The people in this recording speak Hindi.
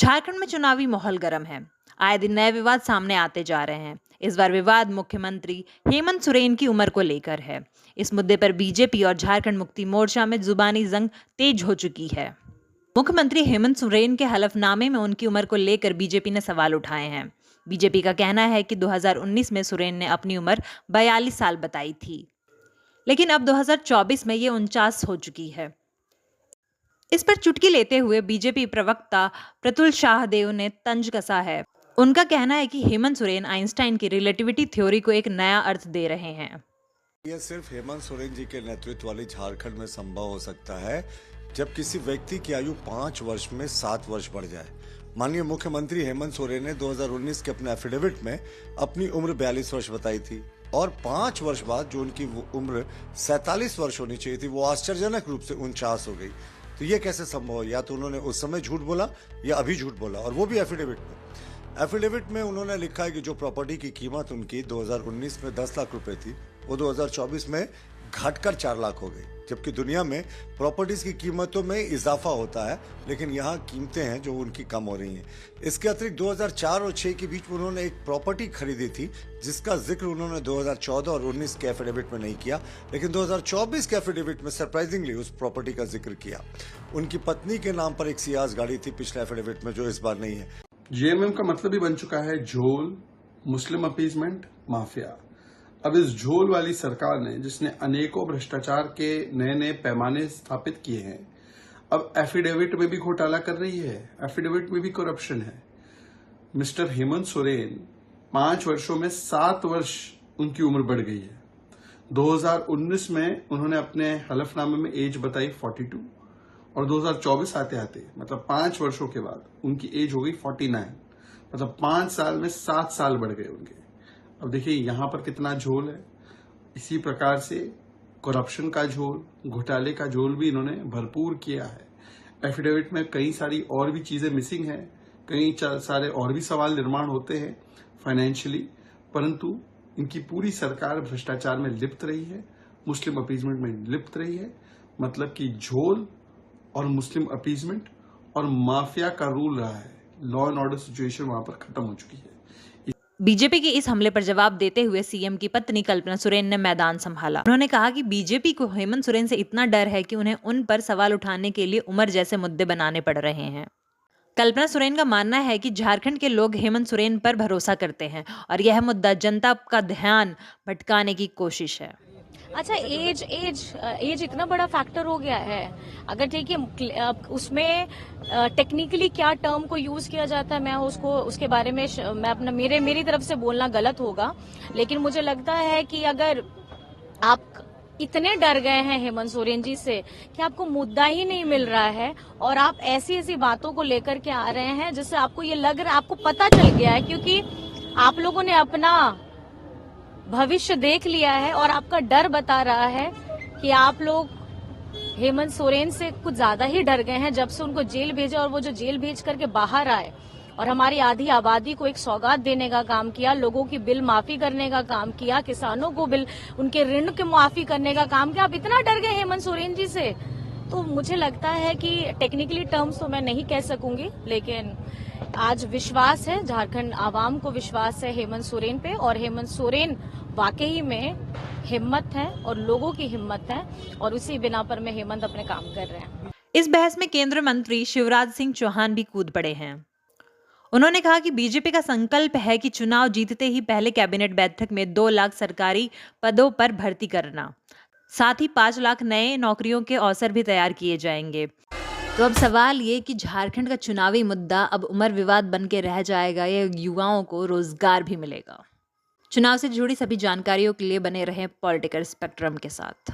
झारखंड में चुनावी माहौल गर्म है। आए दिन नए विवाद सामने आते जा रहे हैं। इस बार विवाद मुख्यमंत्री हेमंत सोरेन की उम्र को लेकर है। इस मुद्दे पर बीजेपी और झारखंड मुक्ति मोर्चा में जुबानी जंग तेज हो चुकी है। मुख्यमंत्री हेमंत सोरेन के हलफनामे में उनकी उम्र को लेकर बीजेपी ने सवाल उठाए हैं। बीजेपी का कहना है कि 2019 में सोरेन ने अपनी उम्र 42 साल बताई थी, लेकिन अब 2024 में ये 49 हो चुकी है। इस पर चुटकी लेते हुए बीजेपी प्रवक्ता प्रतुल शाहदेव ने तंज कसा है। उनका कहना है कि हेमंत सोरेन आइंस्टाइन की रिलेटिविटी थ्योरी को एक नया अर्थ दे रहे हैं। यह सिर्फ हेमंत सोरेन जी के नेतृत्व वाली झारखंड में संभव हो सकता है जब किसी व्यक्ति की आयु 5 वर्ष में 7 वर्ष बढ़ जाए। माननीय मुख्यमंत्री हेमंत सोरेन ने 2019 के अपने एफिडेविट में अपनी उम्र 42 वर्ष बताई थी और 5 वर्ष बाद जो उनकी उम्र 47 वर्ष होनी चाहिए थी वो आश्चर्यजनक रूप से 49 हो गई। तो ये कैसे संभव है? या तो उन्होंने उस समय झूठ बोला या अभी झूठ बोला, और वो भी एफिडेविट में। एफिडेविट में उन्होंने लिखा है कि जो प्रॉपर्टी की कीमत उनकी 2019 में 10 लाख रुपए थी वो 2024 में घटकर 4 लाख हो गई। जबकि दुनिया में प्रॉपर्टीज की कीमतों में इजाफा होता है, लेकिन यहाँ कीमतें हैं जो उनकी कम हो रही हैं। इसके अतिरिक्त 2004 और 6 के बीच में उन्होंने एक प्रॉपर्टी खरीदी थी जिसका जिक्र उन्होंने 2014 और 19 के एफिडेविट में नहीं किया, लेकिन 2024 के एफिडेविट में सरप्राइजिंगली उस प्रॉपर्टी का जिक्र किया। उनकी पत्नी के नाम पर एक सियाज गाड़ी थी पिछले एफिडेविट में, जो इस बार नहीं है। जेएमएम का मतलब ही बन चुका है झोल, मुस्लिम अपीजमेंट, माफिया। अब इस झोल वाली सरकार ने, जिसने अनेकों भ्रष्टाचार के नए नए पैमाने स्थापित किए हैं, अब एफिडेविट में भी घोटाला कर रही है, एफिडेविट में भी करप्शन है। मिस्टर हेमंत सोरेन 5 वर्षों में 7 वर्ष उनकी उम्र बढ़ गई है। 2019 में उन्होंने अपने हलफनामे में एज बताई 42 और 2024 आते आते मतलब 5 वर्षों के बाद उनकी एज हो गई 49। मतलब 5 साल में 7 साल बढ़ गए उनके। अब देखिए यहाँ पर कितना झोल है। इसी प्रकार से करप्शन का झोल, घोटाले का झोल भी इन्होंने भरपूर किया है। एफिडेविट में कई सारी और भी चीजें मिसिंग हैं, कई सारे और भी सवाल निर्माण होते हैं फाइनेंशियली, परंतु इनकी पूरी सरकार भ्रष्टाचार में लिप्त रही है, मुस्लिम अपीजमेंट में लिप्त रही है। मतलब कि झोल और मुस्लिम अपीजमेंट और माफिया का रूल रहा है। लॉ एंड ऑर्डर सिचुएशन वहां पर खत्म हो चुकी है। बीजेपी के इस हमले पर जवाब देते हुए सीएम की पत्नी कल्पना सोरेन ने मैदान संभाला। उन्होंने कहा कि बीजेपी को हेमंत सोरेन से इतना डर है कि उन्हें उन पर सवाल उठाने के लिए उम्र जैसे मुद्दे बनाने पड़ रहे हैं। कल्पना सोरेन का मानना है कि झारखंड के लोग हेमंत सोरेन पर भरोसा करते हैं और यह मुद्दा जनता का ध्यान भटकाने की कोशिश है। अच्छा, एज इतना बड़ा फैक्टर हो गया है। अगर ठीक है उसमें टेक्निकली क्या टर्म को यूज किया जाता है, मैं उसके बारे में मैं अपना मेरी तरफ से बोलना गलत होगा, लेकिन मुझे लगता है कि अगर आप इतने डर गए हैं हेमंत सोरेन जी से कि आपको मुद्दा ही नहीं मिल रहा है और आप ऐसी ऐसी बातों को लेकर के आ रहे हैं जिससे आपको ये लग रहा है, आपको पता चल गया है, क्योंकि आप लोगों ने अपना भविष्य देख लिया है और आपका डर बता रहा है कि आप लोग हेमंत सोरेन से कुछ ज्यादा ही डर गए हैं जब से उनको जेल भेजा। और वो जो जेल भेज करके बाहर आए और हमारी आधी आबादी को एक सौगात देने का काम किया, लोगों की बिल माफी करने का काम किया, किसानों को बिल उनके ऋण की माफी करने का काम किया, आप इतना डर गए हेमंत सोरेन जी से। तो मुझे लगता है कि टेक्निकली टर्म्स तो मैं नहीं कह सकूंगी, लेकिन आज विश्वास है, झारखंड आवाम को विश्वास है हेमंत सोरेन पे, और हेमंत सोरेन वाकई में हिम्मत है और लोगों की हिम्मत है, और उसी बिना पर में हेमंत अपने काम कर रहे हैं। इस बहस में केंद्रीय मंत्री शिवराज सिंह चौहान भी कूद पड़े हैं। उन्होंने कहा कि बीजेपी का संकल्प है कि चुनाव जीतते ही पहले कैबिनेट बैठक में 2 लाख सरकारी पदों पर भर्ती करना, साथ ही 5 लाख नए नौकरियों के अवसर भी तैयार किए जाएंगे। तो अब सवाल ये कि झारखंड का चुनावी मुद्दा अब उम्र विवाद बन के रह जाएगा या युवाओं को रोजगार भी मिलेगा। चुनाव से जुड़ी सभी जानकारियों के लिए बने रहें पॉलिटिकल स्पेक्ट्रम के साथ।